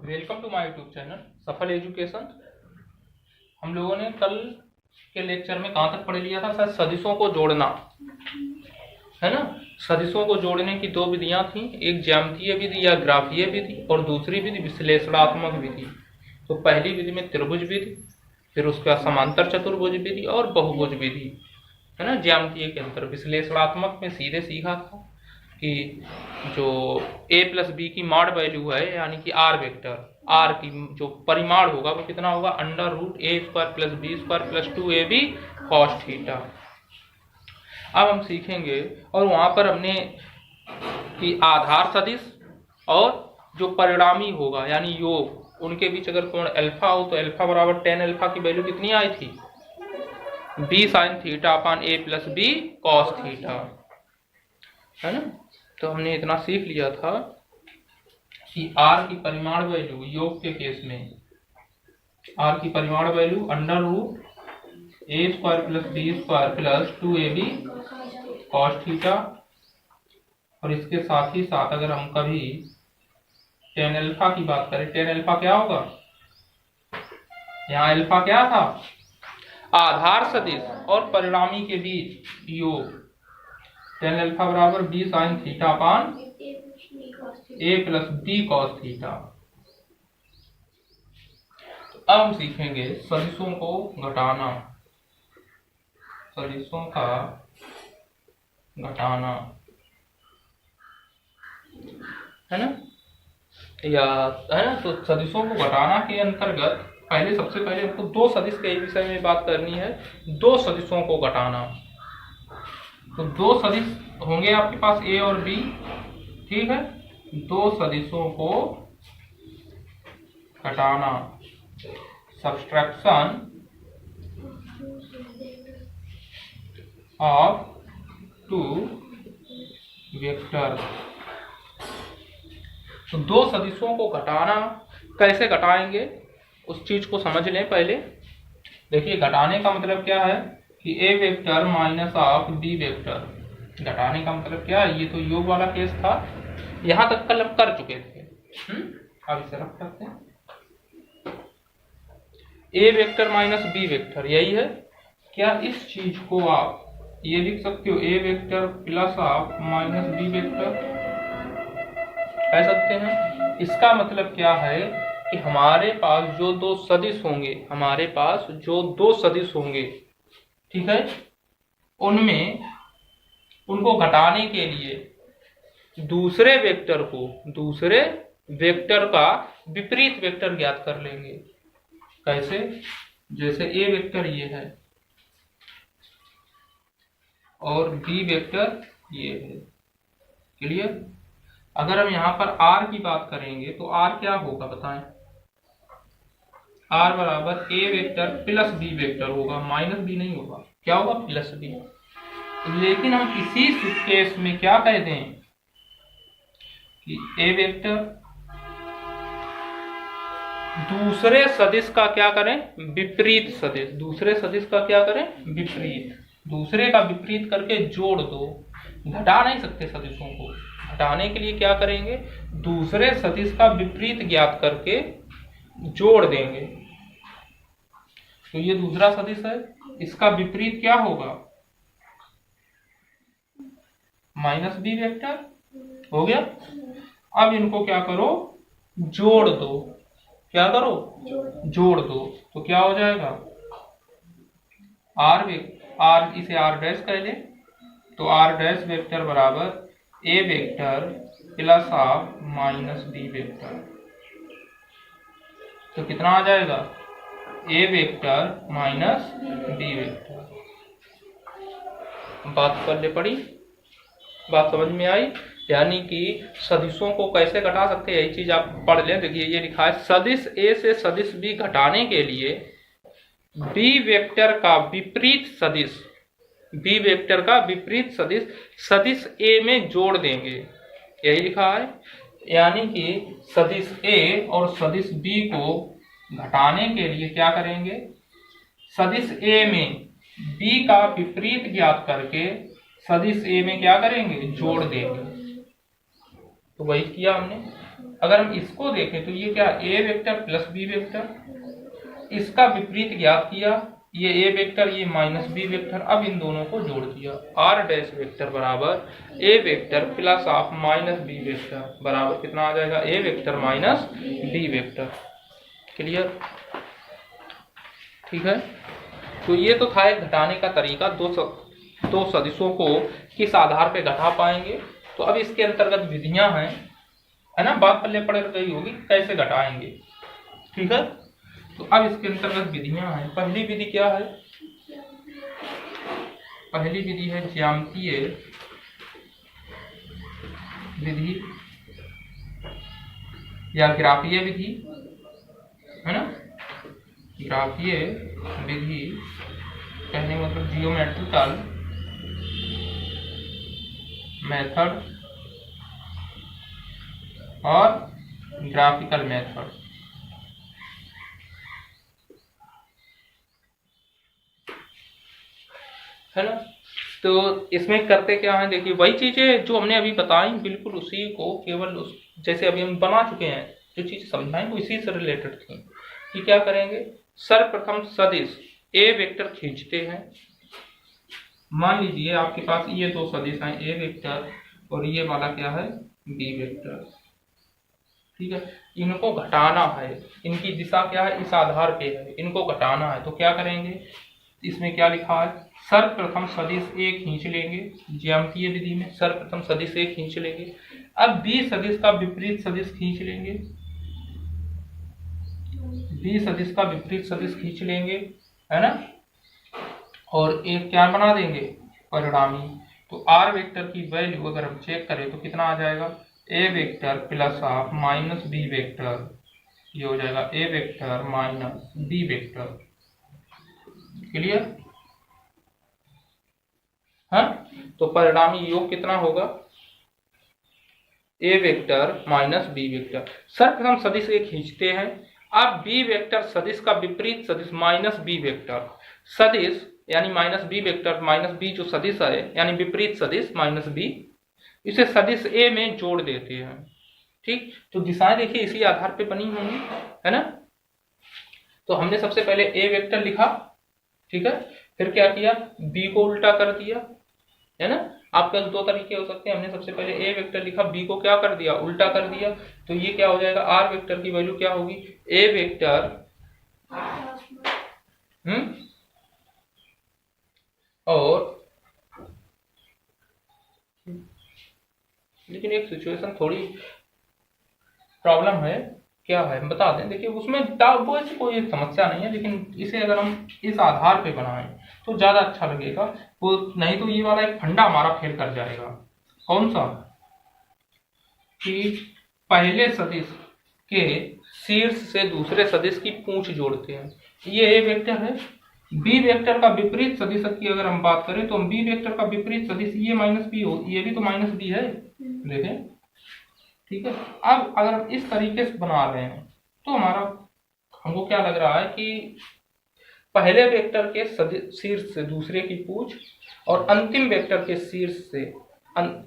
Welcome to my YouTube channel Safal education. हम लोगों ने कल के लेक्चर में कहाँ तक पढ़ लिया था? सर सदिशों को जोड़ना है ना। सदिशों को जोड़ने की दो विधियां थी, एक ज्यामितीय विधि या ग्राफीय विधि और दूसरी विधि विश्लेषणात्मक विधि। तो पहली विधि में त्रिभुज विधि, फिर उसका समांतर चतुर्भुज विधि और बहुभुज विधि है ना। ज्यामितीय के अंतर विश्लेषणात्मक में सीधे सीखा था कि जो a प्लस बी की मॉड वैल्यू है यानी कि r वेक्टर, r की जो परिमाण होगा वो कितना होगा? Under root a square plus B square plus 2ab cos theta. अब हम सीखेंगे और वहां पर हमने कि आधार सदिश और जो परिणामी होगा यानी योग, उनके बीच अगर कोण अल्फा हो तो अल्फा बराबर tan अल्फा की वैल्यू कितनी आई थी? b sin theta upon a plus B cos theta है ना। तो हमने इतना सीख लिया था कि r की परिमाण वैल्यू योग के केस में r की परिमाण value under root a square plus B square plus 2ab cos theta. और इसके साथ ही साथ अगर हम कभी tan अल्फा की बात करें, tan अल्फा क्या होगा? यहाँ अल्फा क्या था? आधार सदिश और परिणामी के बीच योग, tan अल्फा बराबर b sin theta upon a plus b cos theta. अब हम सीखेंगे सदिशों को घटाना, सदिशों का घटाना है ना, या है ना। तो सदिशों को घटाना के अंतर्गत सबसे पहले हमको दो सदिश के विषय में बात करनी है। दो सदिशों को घटाना, तो दो सदिश होंगे आपके पास a और b, ठीक है। दो सदिशों को घटाना, सब्सट्रैक्शन ऑफ टू वेक्टर। तो दो सदिशों को घटाना कैसे घटाएंगे उस चीज को समझ लें पहले। देखिए घटाने का मतलब क्या है कि a vector minus of b vector. घटाने का मतलब क्या है? ये तो योग वाला केस था, यहां तक कल हम कर चुके थे। अब इसे रख सकते हैं, a vector minus b vector, यही है क्या? इस चीज को आप ये लिख सकते हो a vector plus of minus b vector कह सकते हैं। इसका मतलब क्या है कि हमारे पास जो दो सदिश होंगे, हमारे पास जो दो सदिश होंगे, ठीक है, उनमें उनको घटाने के लिए दूसरे वेक्टर का विपरीत वेक्टर ज्ञात कर लेंगे। कैसे? जैसे a वेक्टर ये है और b वेक्टर ये है, क्लियर। अगर हम यहाँ पर r की बात करेंगे तो r क्या होगा बताएं? r बराबर a vector plus b vector होगा, माइनस b नहीं होगा। क्या होगा? Plus b। लेकिन हम इसी केस में क्या कह दें कि a वेक्टर दूसरे सदिश का क्या करें? विपरीत सदिश। दूसरे सदिश का क्या करें? विपरीत। दूसरे का विपरीत करके जोड़ दो। घटा नहीं सकते सदिशों को, घटाने के लिए क्या करेंगे? दूसरे सदिश का विपरीत ज्ञात करके जोड़ देंगे। तो ये दूसरा सदिश है, इसका विपरीत क्या होगा? माइनस बी वेक्टर हो गया। अब इनको क्या करो? जोड़ दो। क्या करो? जोड़ दो। तो क्या हो जाएगा? आर इसे आर डैश कह ले, तो आर डैश वेक्टर बराबर A vector plus of minus B vector. तो कितना आ जाएगा? A vector minus B vector. बात कर ले पड़ी, बात समझ में आई? यानी कि सदिशों को कैसे घटा सकते हैं, यही चीज आप पढ़ लें। देखिए ये लिखा है, सदिश ए से सदिश बी घटाने के लिए बी वेक्टर का विपरीत सदिश, बी वेक्टर का विपरीत सदिश सदिश ए में जोड़ देंगे, यही लिखा है। यानी कि सदिश ए और सदिश बी को घटाने के लिए क्या करेंगे? सदिश ए में बी का विपरीत ज्ञात करके सदिश ए में क्या करेंगे? जोड़ देंगे। तो वही किया हमने। अगर हम इसको देखें तो ये क्या, ए वेक्टर प्लस बी वेक्टर, इसका विपरीत ज्ञात किया, ये ए वेक्टर ये माइनस बी वेक्टर, अब इन दोनों को जोड़ दिया, आर डैश वेक्टर बराबर A vector plus of minus B vector बराबर कितना आ जाएगा, A vector minus B vector. Clear? ठीक है। तो ये तो था एक घटाने का तरीका, दो सदिशों को किस आधार पे घटा पाएंगे। तो अब इसके अंतर्गत विधियां हैं, है ना, बात पल्ले पड़ गई होगी कैसे घटाएंगे। ठीक है। तो अब इसके अंतर्गत विधियां हैं। पहली विधि क्या है, पहली विधि है ज्यामितीय विधि या ग्राफीय विधि, है ना, ग्राफीय विधि कहने मतलब जियोमेट्रिकल मेथड और ग्राफिकल मेथड। है ना। तो इसमें करते क्या है, देखिए वही चीजें जो हमने अभी बताई बिल्कुल उसी को, केवल उस जैसे अभी हम बना चुके हैं, जो चीज समझाएं वो इसी से रिलेटेड थी। कि क्या करेंगे, सर्वप्रथम सदिश ए वेक्टर खींचते हैं। मान लीजिए आपके पास ये दो सदिश हैं, ए वेक्टर और ये वाला क्या है, बी वेक्टर। ठीक है। इनको घटाना है, इनकी दिशा क्या है, इस आधार पे है, इनको घटाना है। तो क्या करेंगे, इसमें क्या लिखा है, सर्वप्रथम सदिश ए खींच लेंगे, ज्यामितीय विधि में सर्वप्रथम सदिश ए खींच लेंगे। अब बी सदिश का विपरीत सदिश खींच लेंगे, बी सदिश का विपरीत सदिश खींच लेंगे, है ना, और एक क्या बना देंगे, परिणामी। तो आर वेक्टर की वैल्यू अगर हम चेक करें तो कितना आ जाएगा, A vector plus of minus B vector, ये हो जाएगा A vector minus B vector. Clear? हाँ, तो परिणामी योग कितना होगा, A vector minus B vector. सर्वप्रथम सदिश ए खींचते हैं। अब बी वेक्टर सदिश का विपरीत सदिश माइनस बी वेक्टर, सदिश यानी minus B vector, minus B जो सदिश है यानी विपरीत सदिश माइनस बी, इसे सदिश ए में जोड़ देते हैं। ठीक। तो दिशाएं देखिए इसी आधार पे बनी होंगी, है ना। तो हमने सबसे पहले ए वेक्टर लिखा, ठीक है, फिर क्या किया, बी को उल्टा कर दिया, है ना। आपके पास दो तरीके हो सकते हैं, हमने सबसे पहले ए वेक्टर लिखा, बी को क्या कर दिया, उल्टा कर दिया। तो ये क्या हो जाएगा, आर वेक्टर की वैल्यू क्या होगी, ए वेक्टर और लेकिन एक सिचुएशन थोड़ी प्रॉब्लम है, क्या है हम बता दें। देखिए उसमें वो ऐसी कोई समस्या नहीं है, लेकिन इसे अगर हम इस आधार पे बनाएं तो ज्यादा अच्छा लगेगा। वो नहीं तो ये वाला एक फंडा हमारा फेल कर जाएगा। कौन सा, कि पहले सदिश के शीर्ष से दूसरे सदिश की पूंछ जोड़ते हैं। ये ए वेक्टर है, बी वेक्टर का विपरीत सदिश की अगर हम बात करें तो बी वेक्टर का विपरीत सदिश ये माइनस बी हो, ये भी तो माइनस बी है, देखें। ठीक है। अब अगर हम इस तरीके से बना रहे हैं तो हमारा, हमको क्या लग रहा है कि पहले वेक्टर के शीर्ष से दूसरे की पूंछ और अंतिम वेक्टर के शीर्ष से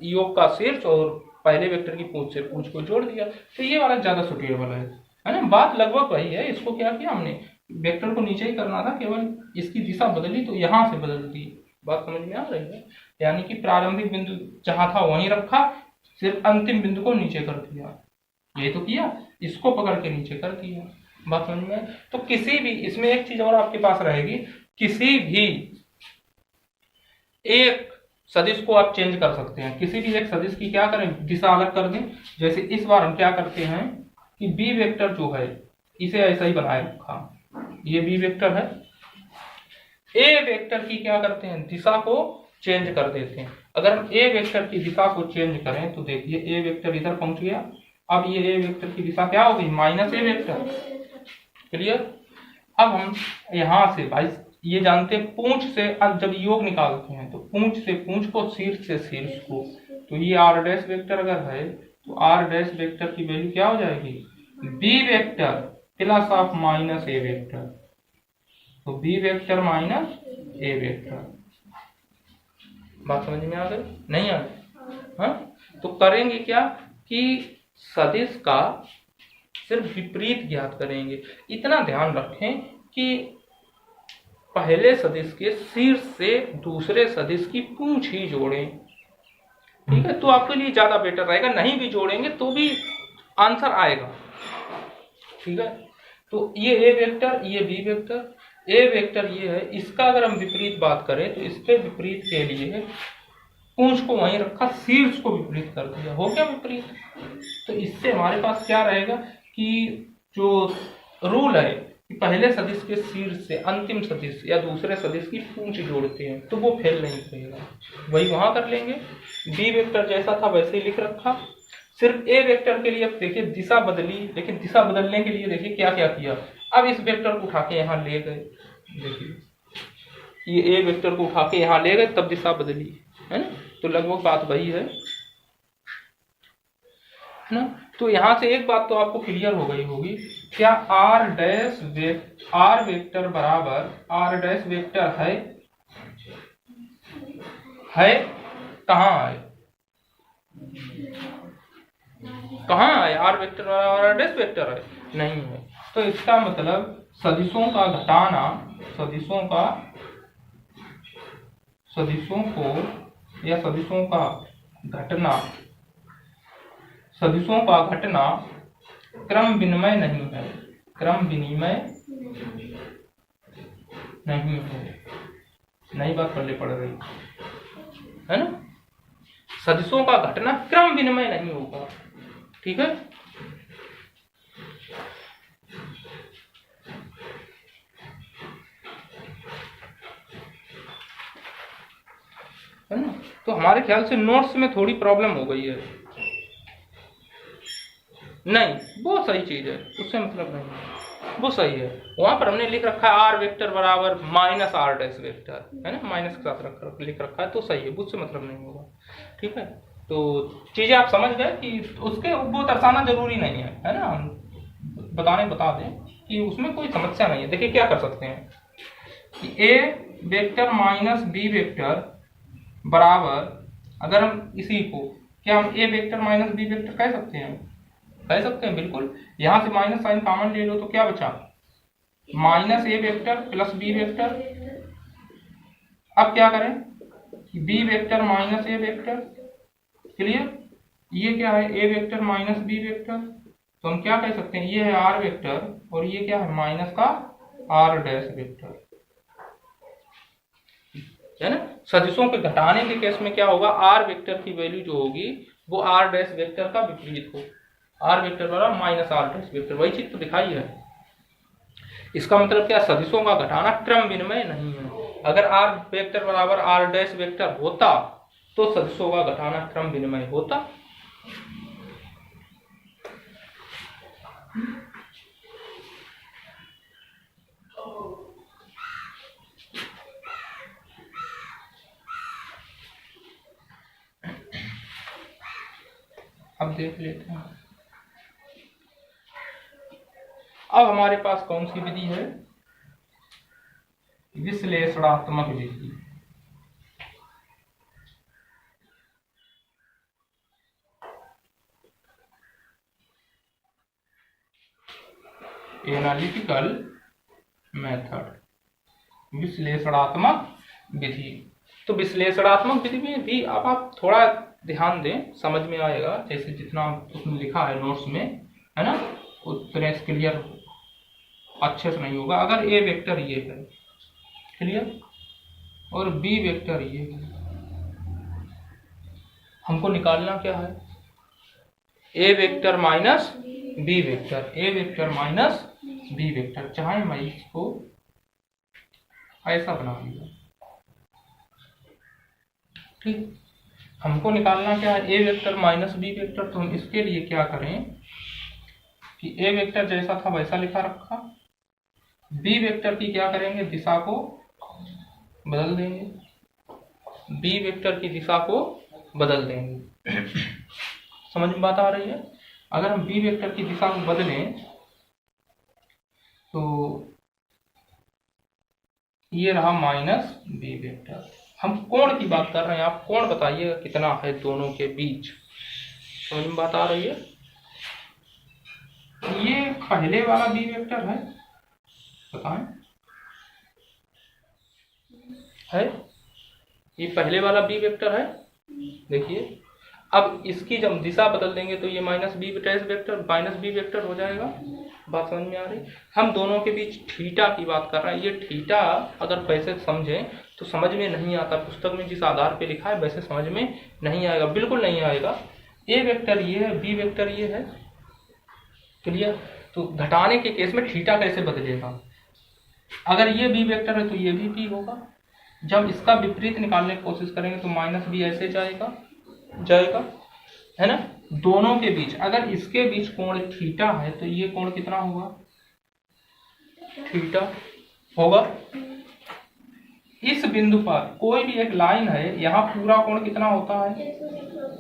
योग का शीर्ष और पहले वेक्टर की पूंछ से पूंछ को जोड़ दिया, तो ये वाला ज्यादा सुटेबल है ना। बात लगभग वही है। इसको क्या किया हमने, वेक्टर को नीचे ही करना था, केवल इसकी दिशा बदली तो यहां से बदल दी। बात समझ में आ रही है, यानी कि प्रारंभिक बिंदु जहां था वहीं रखा, सिर्फ अंतिम बिंदु को नीचे कर दिया। ये तो किया, इसको पकड़ के नीचे कर दिया। बात समझ में। तो किसी भी, इसमें एक चीज और आपके पास रहेगी, किसी भी एक सदिश को आप चेंज कर सकते हैं। किसी भी एक सदिश की क्या करें, दिशा अलग कर दें। जैसे इस बार हम क्या करते हैं कि बी वेक्टर जो है इसे ऐसा ही बनाए रखा, ये बी वेक्टर है। ए वेक्टर की क्या करते हैं, दिशा को चेंज कर देते हैं। अगर हम ए वेक्टर की दिशा को चेंज करें तो देखिए ए वेक्टर इधर पहुंच गया, अब ये ए वेक्टर की दिशा क्या हो गई, माइनस ए वेक्टर। क्लियर? अब हम यहां से भाई ये जानते हैं, पूंछ से अब जब योग निकालते हैं तो पूंछ से पूंछ को, शीर्ष से शीर्ष को, तो ये आर डैश वेक्टर अगर है तो आर डैश वेक्टर की वैल्यू क्या हो जाएगी, B vector plus of minus A vector. तो B vector minus A vector. बात समझ में आ गई, नहीं आ गई? हाँ, तो करेंगे क्या कि सदिश का सिर्फ विपरीत ज्ञात करेंगे। इतना ध्यान रखें कि पहले सदिश के शीर्ष से दूसरे सदिश की पूंछ ही जोड़ें, ठीक है, तो आपके लिए ज्यादा बेटर रहेगा। नहीं भी जोड़ेंगे तो भी आंसर आएगा, ठीक है। तो ये ए वेक्टर, ये बी वेक्टर, ए वेक्टर ये है, इसका अगर हम विपरीत बात करें तो इसके विपरीत के लिए पूंछ को वहीं रखा, शीर्ष को विपरीत कर दिया, हो गया विपरीत। तो इससे हमारे पास क्या रहेगा कि जो रूल है कि पहले सदिश के शीर्ष से अंतिम सदिश या दूसरे सदिश की पूंछ जोड़ते हैं तो वो फेल नहीं करेगा, वही वहां कर लेंगे। बी वेक्टर जैसा था वैसे ही लिख रखा। सिर्फ ए वेक्टर के लिए अब देखिए दिशा बदली, लेकिन दिशा बदलने के लिए देखिए क्या क्या किया। अब इस वेक्टर को उठा के यहाँ ले गए, देखिए ये ए वेक्टर को उठा के यहाँ ले गए तब दिशा बदली, है ना। तो लगभग बात वही है ना। तो यहाँ से एक बात तो आपको क्लियर हो गई होगी, क्या आर वेक्टर बराबर आर डैश वेक्टर है कहाँ है, कहाँ है आर वेक्टर बराबर आर डैश वेक्टर है, नहीं है। तो इसका मतलब सदिशों का घटाना, सदिशों को या सदिशों का घटना क्रम विनिमय नहीं है, क्रम विनिमय नहीं है। नई बात पढ़ने पड़ रही है ना। सदिशों का घटना क्रम विनिमय नहीं होगा, ठीक है। है ना। तो हमारे ख्याल से नोट्स में थोड़ी प्रॉब्लम हो गई है, नहीं वो सही चीज है, उससे मतलब नहीं, वो सही है। वहां पर हमने लिख रखा है आर वेक्टर बराबर माइनस आर डैश वेक्टर, है ना, माइनस के साथ लिख रखा है तो सही है, उससे मतलब नहीं होगा, ठीक है। तो चीजें आप समझ गए कि उसके वो दर्शाना जरूरी नहीं है ना, हम बता दें कि उसमें कोई समस्या नहीं है। देखिए क्या कर सकते हैं कि ए वेक्टर माइनस बी वेक्टर बराबर, अगर हम इसी को क्या हम ए वेक्टर माइनस बी वेक्टर कह सकते हैं, बिल्कुल। यहां से माइनस साइन कॉमन ले लो तो क्या बचा, minus A vector plus B vector. अब क्या करें, B vector minus A vector, clear. ये क्या है, ए वेक्टर माइनस बी वेक्टर, तो हम क्या कह सकते हैं, ये है आर वेक्टर और ये क्या है माइनस का आर डैश वेक्टर, है ना। सदिशों के घटाने के केस में क्या होगा, आर वेक्टर की वैल्यू जो होगी वो आर डैश वेक्टर का विपरीत हो, आर वेक्टर बराबर माइनस आर डैश वेक्टर, वही चीज तो दिखाई है। इसका मतलब क्या, सदिशों का घटाना क्रम विनिमय नहीं है। अगर आर वेक्टर बराबर आर डैश वेक्टर होता तो सदिशों का घटाना क्रम विनिमय होता। अब देख लेते हैं, अब हमारे पास कौन सी विधि है, विश्लेषणात्मक विधि। एनालिटिकल मेथड, विश्लेषणात्मक विधि। तो विश्लेषणात्मक विधि में भी अब आप थोड़ा ध्यान दें, समझ में आएगा, जैसे जितना उसमें लिखा है नोट्स में, है ना, उतने क्लियर अच्छे से नहीं होगा। अगर ए वेक्टर ये है, क्लियर, और बी वेक्टर ये है, हमको निकालना क्या है, ए वेक्टर माइनस बी वेक्टर, ए वेक्टर माइनस बी वेक्टर। चाहे मैं इसको ऐसा बना दिया, ठीक। हमको निकालना क्या है, ए वेक्टर माइनस बी वेक्टर। तो हम इसके लिए क्या करें कि ए वेक्टर जैसा था वैसा लिखा रखा, बी वेक्टर की क्या करेंगे, दिशा को बदल देंगे, बी वेक्टर की दिशा को बदल देंगे। समझ में बात आ रही है। अगर हम बी वेक्टर की दिशा को बदलें तो ये रहा माइनस बी वेक्टर। हम कोण की बात कर रहे हैं, आप कोण बताइएगा कितना है दोनों के बीच, समझ में बात आ रही है। पहले वाला बी वेक्टर है, बताएं, है ये पहले वाला बी वेक्टर है। देखिए अब इसकी जब दिशा बदल देंगे तो ये minus B vector minus B vector हो जाएगा। बात समझ में आ रही? हम दोनों के बीच थीटा की बात कर रहे हैं। ये थीटा अगर वैसे समझें तो समझ में नहीं आता, पुस्तक में जिस आधार पे लिखा है वैसे समझ में नहीं आएगा, बिल्कुल नहीं आएगा। ए वेक्टर ये है, बी वेक्टर ये है, क्लियर? तो घटाने के केस में थीटा कैसे बदलेगा? अगर ये बी वेक्टर है तो ये भी बी होगा। जब इसका विपरीत निकालने की कोशिश करेंगे तो माइनस बी ऐसे जाएगा है ना। दोनों के बीच अगर इसके बीच कोण थीटा है तो ये कोण कितना होगा? थीटा होगा। इस बिंदु पर कोई भी एक लाइन है, यहाँ पूरा कोण कितना होता है?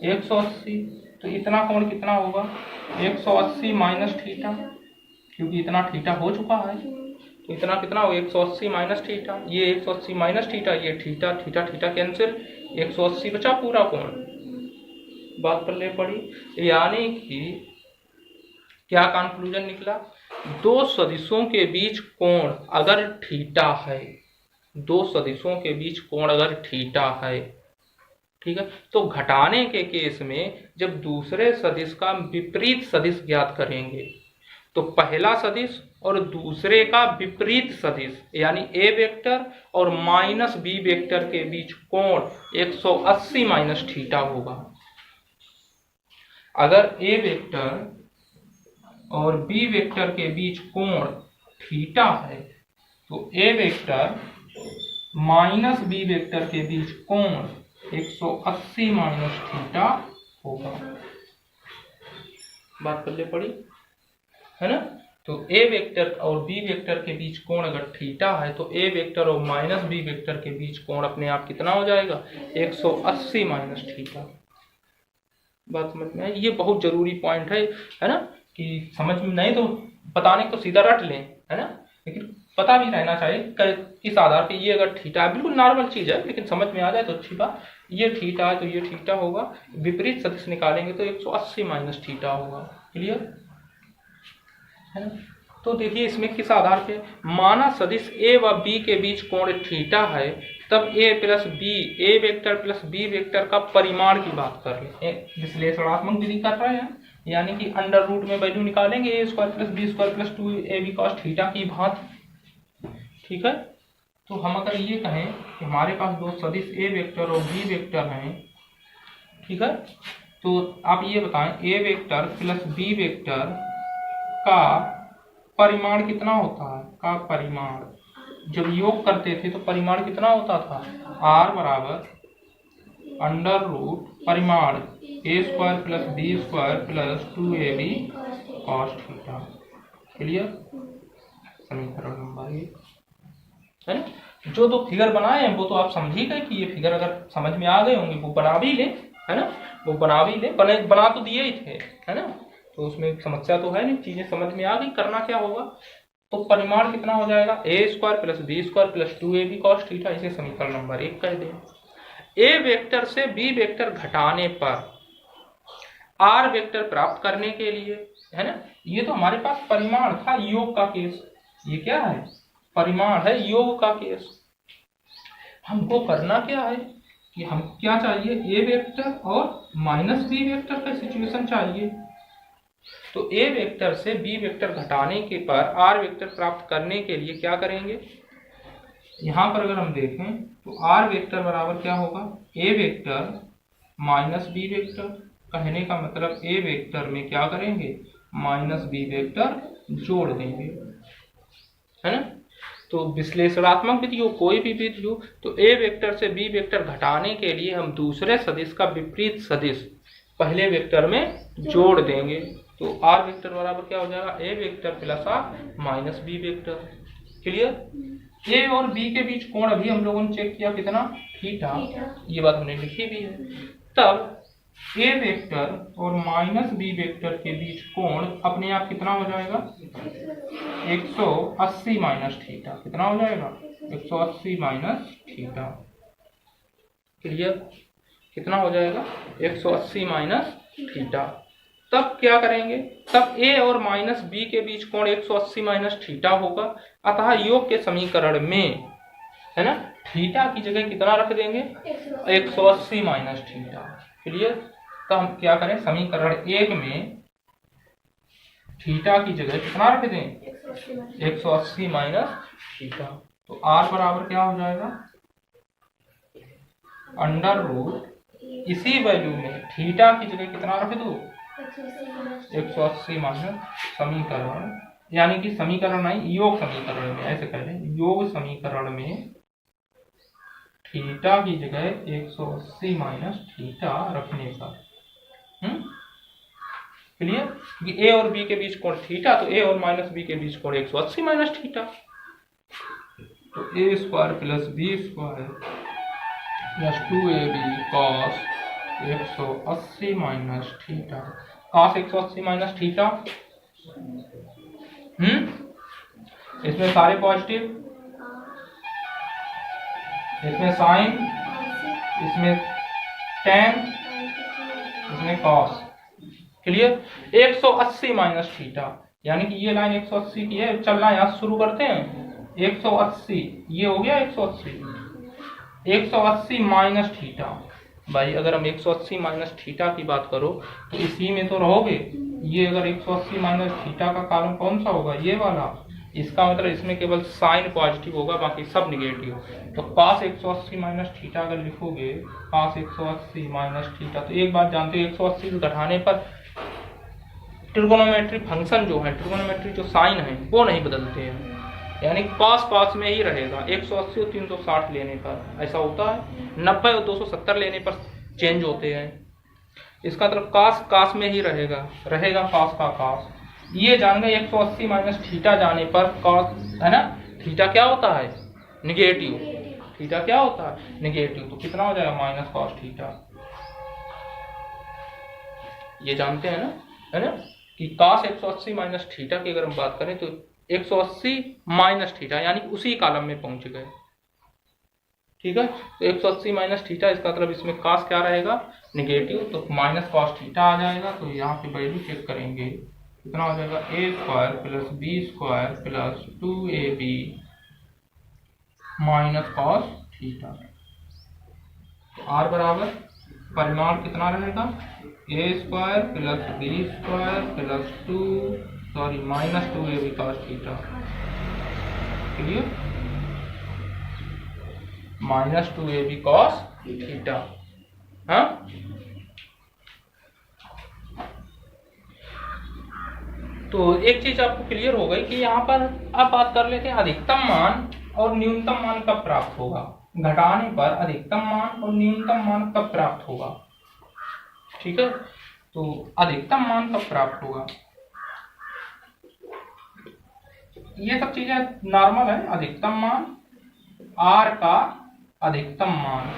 180। तो इतना कोण कितना होगा? 180 माइनस थीटा, क्योंकि इतना थीटा हो चुका है तो इतना कितना होगा? 180 माइनस थीटा। ये 180 माइनस थीटा, ये थीटा थीटा थीटा कैंसिल, 180 बचा पूरा कोण। बात पल्ले पड़ी, यानी कि क्या कंक्लूजन निकला? दो सदिशों के बीच कोण अगर थीटा है, दो सदिशों के बीच कोण अगर थीटा है, ठीक है, तो घटाने के केस में जब दूसरे सदिश का विपरीत सदिश ज्ञात करेंगे तो पहला सदिश और दूसरे का विपरीत सदिश यानी ए वेक्टर और माइनस बी वेक्टर के बीच कोण 180 माइनस थीटा होगा। अगर ए वेक्टर और बी वेक्टर के बीच कोण थीटा है तो ए वेक्टर माइनस बी वेक्टर के बीच कोण 180 माइनस थीटा होगा। बात कर ले पड़ी है ना। तो ए वेक्टर और बी वेक्टर के बीच कोण अगर थीटा है तो ए वेक्टर और माइनस बी वेक्टर के बीच कोण अपने आप कितना हो जाएगा? 180 माइनस थीटा। बात समझ में आई? ये बहुत जरूरी पॉइंट है ना, कि समझ में नहीं तो बताने को सीधा रट लें, है ना, लेकिन पता भी रहना चाहिए किस आधार पे। ये अगर थीटा है, बिल्कुल नॉर्मल चीज है, लेकिन समझ में आ जाए तो अच्छी बात। ये थीटा है तो ये थीटा होगा, विपरीत सदिश निकालेंगे तो 180 माइनस थीटा होगा। क्लियर है ना। तो देखिए इसमें किस आधार पे, माना सदिश ए व बी के बीच कोण थीटा है, तब ए प्लस बी, ए वेक्टर प्लस बी वेक्टर का परिमाण की बात कर ले, विश्लेषणात्मक विधि कर रहे हैं, यानी कि अंडर रूट में वैल्यू निकालेंगे A square plus B square plus 2ab cos theta की भांति। ठीक है, तो हम अगर ये कहें कि हमारे पास दो सदिश ए वेक्टर और बी वेक्टर हैं, ठीक है, तो आप ये बताएं ए वेक्टर प्लस बी वेक्टर का परिमाण कितना होता है? का परिमाण जब योग करते थे तो परिमाण कितना होता था? r बराबर अंडर रूट परिमाण A square plus B square plus 2ab cos theta. Clear? समीकरण नंबर 1 है ना। जो दो फिगर बनाए हैं वो तो आप समझ ही गए कि ये फिगर अगर समझ में आ गए होंगे वो बना भी ले, है ना, वो बना भी ले, बना तो दिए ही थे, है ना, तो उसमें समस्या तो है नहीं, चीजें समझ में आ गई। करना क्या होगा, तो परिमाण कितना हो जाएगा? A square plus B square plus 2ab cos theta. इसे समीकरण नंबर 1 कह दें। ए वेक्टर से बी वेक्टर घटाने पर आर वेक्टर प्राप्त करने के लिए, है ना, ये तो हमारे पास परिमाण था, योग का केस। ये क्या है? परिमाण है, योग का केस। हमको करना क्या है कि हम क्या चाहिए? ए वेक्टर और माइनस बी वेक्टर का सिचुएशन चाहिए। तो ए वेक्टर से बी वेक्टर घटाने के पर आर वेक्टर प्राप्त करने के लिए क्या करेंगे? यहां पर अगर हम देखें तो आर वेक्टर बराबर क्या होगा? A vector minus B vector. कहने का मतलब ए वेक्टर में क्या करेंगे? माइनस बी वेक्टर जोड़ देंगे, है ना। तो विश्लेषणात्मक विधि हो, कोई भी विधि हो, तो ए वेक्टर से बी वेक्टर घटाने के लिए हम दूसरे सदिश का विपरीत सदिश पहले वेक्टर में जोड़ देंगे। तो आर वेक्टर बराबर क्या हो जाएगा? A vector plus R minus B vector. Clear? A और बी के बीच कोण अभी हम लोगों ने चेक किया कितना? थीटा। ये बात हमने लिखी भी है। तब ए वेक्टर और माइनस बी वेक्टर के बीच कोण अपने आप कितना हो जाएगा? 180 माइनस थीटा। कितना हो जाएगा? 180 माइनस थीटा। क्लियर? कितना हो जाएगा? 180 माइनस थीटा। तब क्या करेंगे, तब ए और माइनस बी के बीच कोण 180 माइनस थीटा होगा। अतः योग के समीकरण में, है ना, थीटा की जगह कितना रख देंगे, 180 माइनस थीटा। क्लियर। तो हम क्या करें, समीकरण 1 में थीटा की जगह कितना रख दें, 180 माइनस थीटा। तो आर बराबर क्या हो जाएगा, अंडर रूट इसी वैल्यू में थीटा की जगह कितना रख दो, 180 माइनस समीकरण, यानी कि समीकरण नहीं, योग समीकरण में, ऐसे कह लें, योग समीकरण में थीटा की जगह 180 माइनस थीटा रखने पर। क्लियर। कि ए और बी के बीच कोण थीटा, तो ए और माइनस बी के बीच कोण 180 माइनस थीटा। तो A square plus B square plus 2ab cos 180 minus theta. Cos 180 minus theta, इसमें सारे पॉजिटिव, इसमें साइन, इसमें टेन, इसमें कॉस। क्लियर। 180 माइनस थीटा, यानी कि ये लाइन 180 की है, चलना यहाँ शुरू करते हैं। 180 ये हो गया 180 माइनस थीटा। भाई अगर हम 180 माइनस थीटा की बात करो तो इसी में तो रहोगे। ये अगर 180 माइनस थीटा का कॉलम कौन सा होगा, ये वाला। इसका मतलब इसमें केवल साइन पॉजिटिव होगा, बाकी सब निगेटिव। तो cos 180 माइनस थीटा अगर लिखोगे, cos 180 माइनस थीटा, तो एक बात जानते हो, 180 से घटाने पर ट्रिगोनोमेट्री फंक्शन जो है, ट्रिगोनोमेट्री जो साइन है वो नहीं बदलते हैं, यानी cos में ही रहेगा। 180 और 360 लेने पर ऐसा होता है, 90 और 270 लेने पर चेंज होते हैं। इसका मतलब cos में ही रहेगा cos का cos। ये जान गए 180 माइनस थीटा जाने पर cos, है ना, थीटा क्या होता है, निगेटिव। थीटा क्या होता है, निगेटिव। तो कितना हो जाएगा, माइनस cos थीटा। ये जानते हैं ना, है ना, कि cos 180 माइनस थीटा की अगर हम बात करें तो 180 माइनस थीटा, यानी उसी कॉलम में पहुंच गए। ठीक है। तो 180 माइनस थीटा, इसका मतलब इसमें cos क्या रहेगा, निगेटिव। तो माइनस cos थीटा आ जाएगा। तो यहाँ पे वैल्यू चेक करेंगे, कितना हो जाएगा, A square plus B square plus 2ab minus cos theta. तो आर बराबर परिमाण कितना रहेगा, A square plus B square plus minus 2ab cos theta. Clear. Minus 2ab cos theta. हाँ, तो एक चीज आपको क्लियर हो गई कि यहाँ पर अब बात कर लेते हैं अधिकतम मान और न्यूनतम मान कब प्राप्त होगा। घटाने पर अधिकतम मान और न्यूनतम मान कब प्राप्त होगा। ठीक है। तो अधिकतम मान कब प्राप्त होगा, ये सब चीजें नॉर्मल है। अधिकतम मान, आर का अधिकतम मान,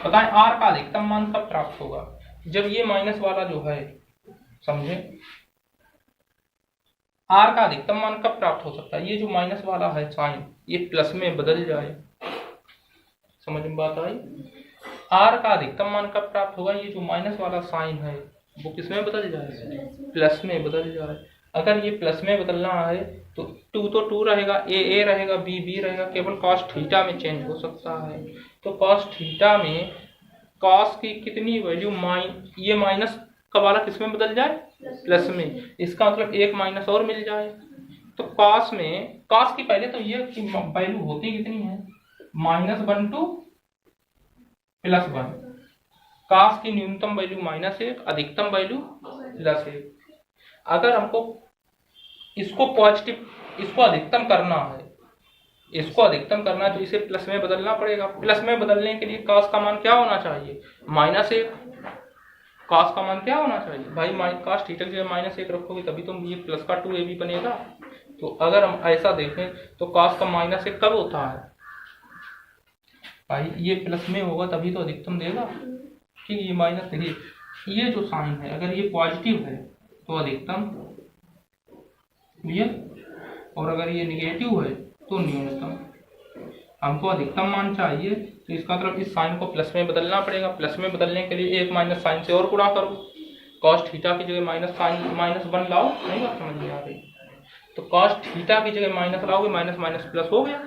बताएं आर का अधिकतम मान कब प्राप्त होगा, जब ये माइनस वाला जो है, समझे, आर का अधिकतम मान कब प्राप्त हो सकता है, ये जो माइनस वाला है साइन, ये प्लस में बदल जाए। समझ में बात आई। आर का अधिकतम मान कब प्राप्त होगा, ये जो माइनस वाला साइन है वो किस में बदल जाए, प्लस में बदल जाए। अगर ये प्लस में बदलना है तो 2 तो 2 रहेगा, ए रहेगा, बी रहेगा, केवल cos थीटा में चेंज हो सकता है। तो cos थीटा में cos की कितनी वैल्यू, ये माइनस का वाला किस में बदल जाए, प्लस में। इसका मतलब एक माइनस और मिल जाए। तो cos में, cos की पहले तो ये वैल्यू होती कितनी है, -1 to +1। cos की न्यूनतम वैल्यू -1, अधिकतम वैल्यू +1। अगर हमको इसको पॉजिटिव, इसको अधिकतम करना है, तो इसे प्लस में बदलना पड़ेगा। प्लस में बदलने के लिए cos का मान क्या होना चाहिए, -1। cos का मान क्या होना चाहिए भाई, cos थीटा की जगह -1 रखोगे तभी तो ये प्लस का 2ab बनेगा। तो अगर हम ऐसा देखें तो cos का -1 कब होता है भाई, ये प्लस में होगा तभी तो अधिकतम देगा। ठीक है। ये माइनस, देखिए ये जो साइन है अगर ये पॉजिटिव है तो अधिकतम, क्लियर, और अगर ये निगेटिव है तो न्यूनतम। हमको अधिकतम मान चाहिए तो इसका मतलब इस साइन को प्लस में बदलना पड़ेगा। प्लस में बदलने के लिए एक माइनस साइन से और गुणा करो कॉस थीटा की जगह -1 लाओ, नहीं बात समझ में आ रही? तो कॉस थीटा की जगह माइनस लाओगे, माइनस माइनस प्लस हो गया।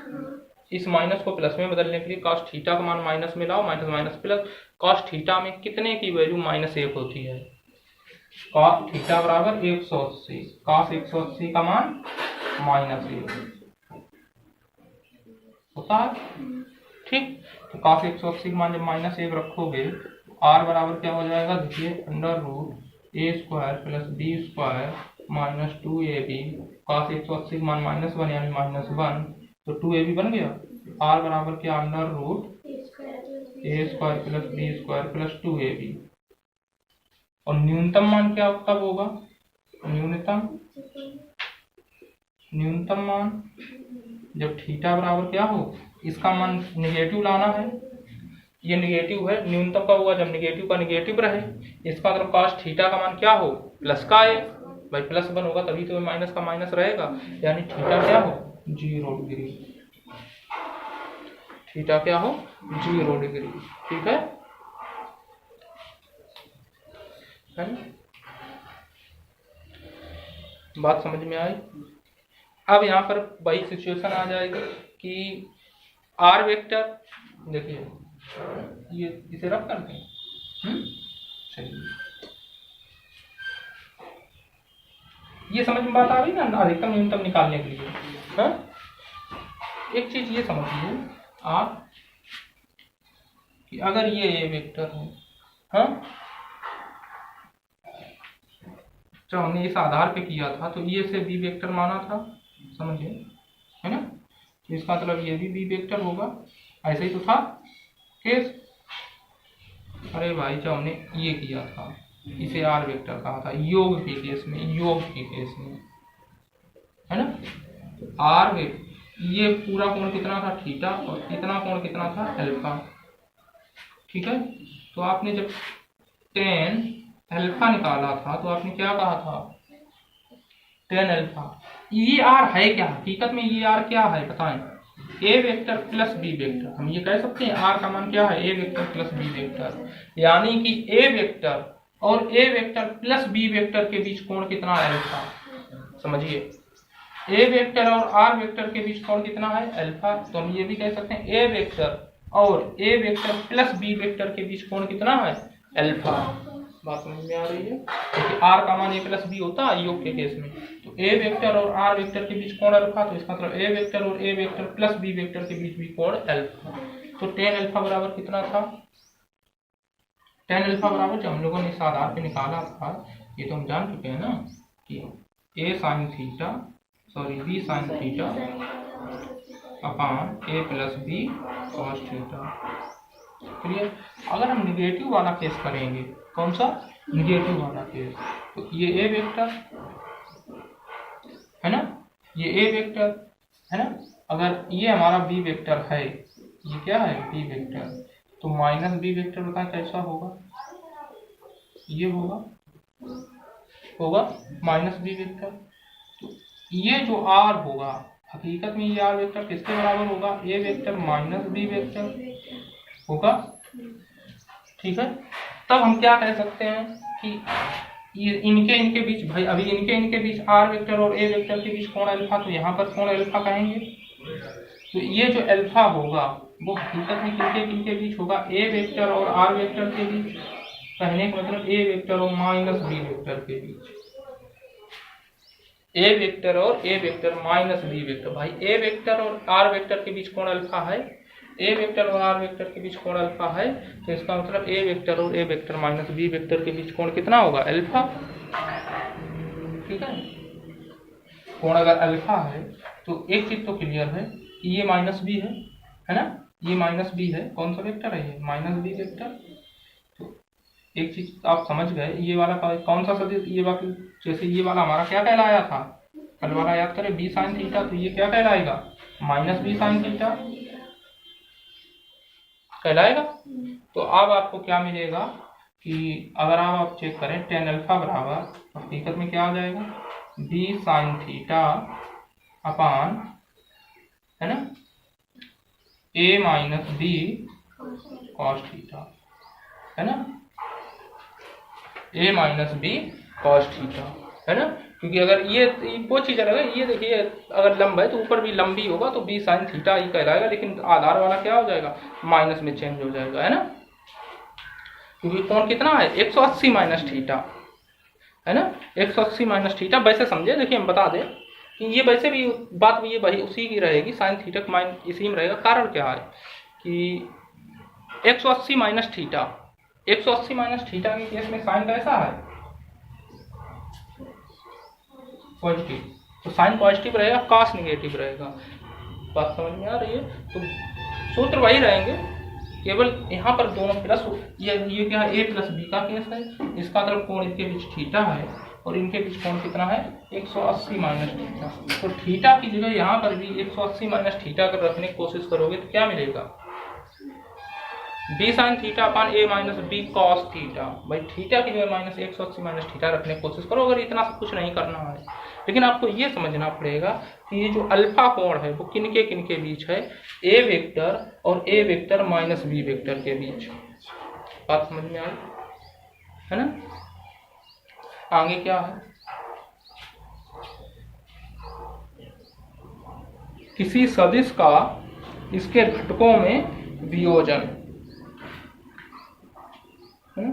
इस माइनस को प्लस में बदलने के लिए कॉस थीटा का मान माइनस में लाओ, minus minus plus. Cos theta में कितने की वैल्यू -1 होती है? कॉस थीटा बराबर 180, कॉस 180 का मान -1 होता है। ठीक, तो कॉस 180 का मान जब -1 रखोगे तो आर बराबर क्या हो जाएगा? देखिए, √a² plus b² -2ab। Cos 180 का मान -1 यानी -1, तो 2ab बन गया। आर बराबर क्या? √a² plus b² plus 2ab। और न्यूनतम मान क्या कब होगा? न्यूनतम मान जब थीटा बराबर क्या हो, इसका मान निगेटिव लाना है, ये निगेटिव है। न्यूनतम कब होगा? जब निगेटिव का निगेटिव रहे। इसका मतलब कॉस थीटा का मान क्या हो? प्लस का है भाई, +1 होगा तभी तो माइनस का माइनस रहेगा, यानी थीटा क्या हो? 0 डिग्री। थीटा क्या हो? 0 डिग्री। ठीक है ना? बात समझ में आई? अब यहाँ पर वही सिचुएशन आ जाएगी कि आर वेक्टर, देखिए ये इसे रख करते हैं। चलिए, ये समझ में बात आ रही ना अधिकतम न्यूनतम निकालने के लिए? हाँ, एक चीज ये समझिए आप कि अगर ये ए वेक्टर है, हाँ, जब हमने इस आधार पे किया था तो ये से बी वेक्टर माना था, समझिए, है ना? तो इसका मतलब ये भी बी वेक्टर होगा, ऐसे ही तो था केस। अरे भाई, जब हमने ये किया था, इसे आर वेक्टर कहा था योग के केस में, है ना? तो आर वेक्टर, ये पूरा कोण कितना था? थीटा, और इतना कोण कितना था? अल्फा। ठीक है, तो आपने जब tan अल्फा निकाला था तो आपने क्या कहा था? tan alpha. ये आर है क्या? हकीकत में ये आर क्या है बताएं? ए वेक्टर प्लस बी वेक्टर। हम ये कह सकते हैं आर का मान क्या है? ए वेक्टर प्लस बी वेक्टर, यानी कि ए वेक्टर और ए वेक्टर प्लस बी वेक्टर के बीच कोण कितना है? अल्फा। समझिए, ए वेक्टर और आर वेक्टर के बीच कोण कितना है? अल्फा। तो हम ये भी कह सकते हैं ए वेक्टर और ए वेक्टर प्लस बी वेक्टर के बीच कोण कितना है? अल्फा। बात समझ में आ रही है? क्योंकि आर का मान ए प्लस बी होता है योग के केस में, तो ए वेक्टर और आर वेक्टर के बीच कोण अल्फा, तो इसका मतलब ए वेक्टर और ए वेक्टर प्लस बी वेक्टर के बीच भी कोण अल्फा। तो tan अल्फा बराबर कितना था? tan अल्फा बराबर जो हम लोगों ने इस आधार पे निकाला था, ये तो हम जान चुके हैं ना कि B sine theta upon a plus B cos theta. Clear? अगर हम निगेटिव वाला केस करेंगे, कौन सा? निगेटिव वाला केस, तो ये ए वेक्टर है ना, ये ए वेक्टर है ना, अगर ये हमारा बी वेक्टर है, ये क्या है? बी वेक्टर, तो माइनस बी वेक्टर बताएं कैसा होगा? ये होगा माइनस बी वेक्टर। तो ये जो आर होगा, हकीकत में ये आर वेक्टर किसके बराबर होगा? A vector minus B vector होगा। ठीक है, तब हम क्या कह सकते हैं कि ये इनके बीच, भाई अभी इनके बीच आर वेक्टर और ए वेक्टर के बीच कोण अल्फा, तो यहाँ पर कोण अल्फा कहेंगे। तो ये जो अल्फा होगा वो हकीकत में किनके बीच होगा? ए वेक्टर और आर वेक्टर के बीच। कहने का मतलब ए वेक्टर और माइनस बी वेक्टर के बीच, ए वेक्टर और ए वेक्टर माइनस बी वेक्टर। भाई ए वेक्टर और आर वेक्टर के बीच कोण अल्फा है, ए वेक्टर और आर वेक्टर के बीच कोण अल्फा है, तो इसका मतलब ए वेक्टर और ए वेक्टर माइनस बी वेक्टर के बीच कोण कितना होगा? अल्फा। ठीक है, कोण अगर अल्फा है तो एक चीज तो क्लियर है कि ये माइनस बी है ना, ये माइनस बी है। कौन सा वेक्टर है? ये माइनस बी वेक्टर। तो एक चीज आप समझ गए, ये वाला कौन सा सदिश, ये बाकी जैसे ये वाला हमारा क्या कहलाया था कल वाला, याद करें, बी साइन थीटा, तो ये क्या कहलाएगा? माइनस बी साइन थीटा कहलाएगा। तो अब आपको क्या मिलेगा कि अगर आप चेक करें tan अल्फा बराबर, हकीकत में क्या आ जाएगा? बी साइन थीटा अपान, है ना, ए माइनस बी कॉस थीटा, है ना, ए माइनस बी कॉस थीटा, है ना, क्योंकि अगर ये वो चीज रहेगा, ये देखिए अगर लंब है तो ऊपर भी लंबी होगा तो बी साइन थीटा ही कहलाएगा, लेकिन आधार वाला क्या हो जाएगा, माइनस में चेंज हो जाएगा, है ना, क्योंकि कोण कितना है 180 माइनस थीटा, है ना, 180 माइनस थीटा। वैसे समझे, देखिए हम बता दें कि ये वैसे भी बात भी ये वही उसी की रहेगी, साइन थीटा माइन इसी में रहेगा। कारण क्या है कि 180 माइनस थीटा, 180 माइनस थीटा के केस में साइन कैसा है, पॉजिटिव, तो साइन पॉजिटिव रहेगा, कॉस निगेटिव रहेगा। बात समझ में आ रही है? तो सूत्र वही रहेंगे, केवल यहाँ पर दोनों प्लस, ये क्या है, ए प्लस बी का केस है, इसका मतलब कोण इनके बीच थीटा है और इनके बीच कोण कितना है 180 माइनस थीटा। तो थीटा की जगह यहाँ पर भी 180 माइनस थीटा कर रखने की कोशिश करोगे तो क्या मिलेगा, बी साइन थीटा अपान ए माइनस बी कॉस थीटा। भाई थीटा की जगह माइनस 180 माइनस थीटा रखने की कोशिश करो, अगर इतना सब कुछ नहीं करना है। लेकिन आपको ये समझना पड़ेगा कि ये जो अल्फा कोण है वो किनके बीच है, ए वेक्टर और ए वेक्टर माइनस बी वेक्टर के बीच। बात समझ में आई, है ना। आगे क्या है, किसी सदिश का इसके घटकों में वियोजन, है ना।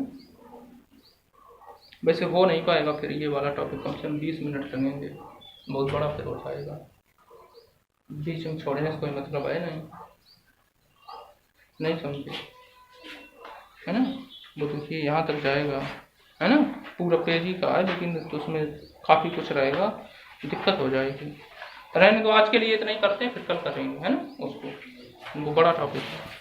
वैसे हो नहीं पाएगा फिर ये वाला टॉपिक, कम से कम 20 मिनट लगेंगे, बहुत बड़ा फिर हो जाएगा, बीच में छोड़ने से कोई मतलब है नहीं समझे, है ना। वो देखिए यहाँ तक जाएगा, है ना, पूरा पेज ही का है, लेकिन तो उसमें काफ़ी कुछ रहेगा, दिक्कत हो जाएगी। रहने को आज के लिए इतना ही करते हैं, फिर कल करेंगे, है ना उसको, वो बड़ा टॉपिक है।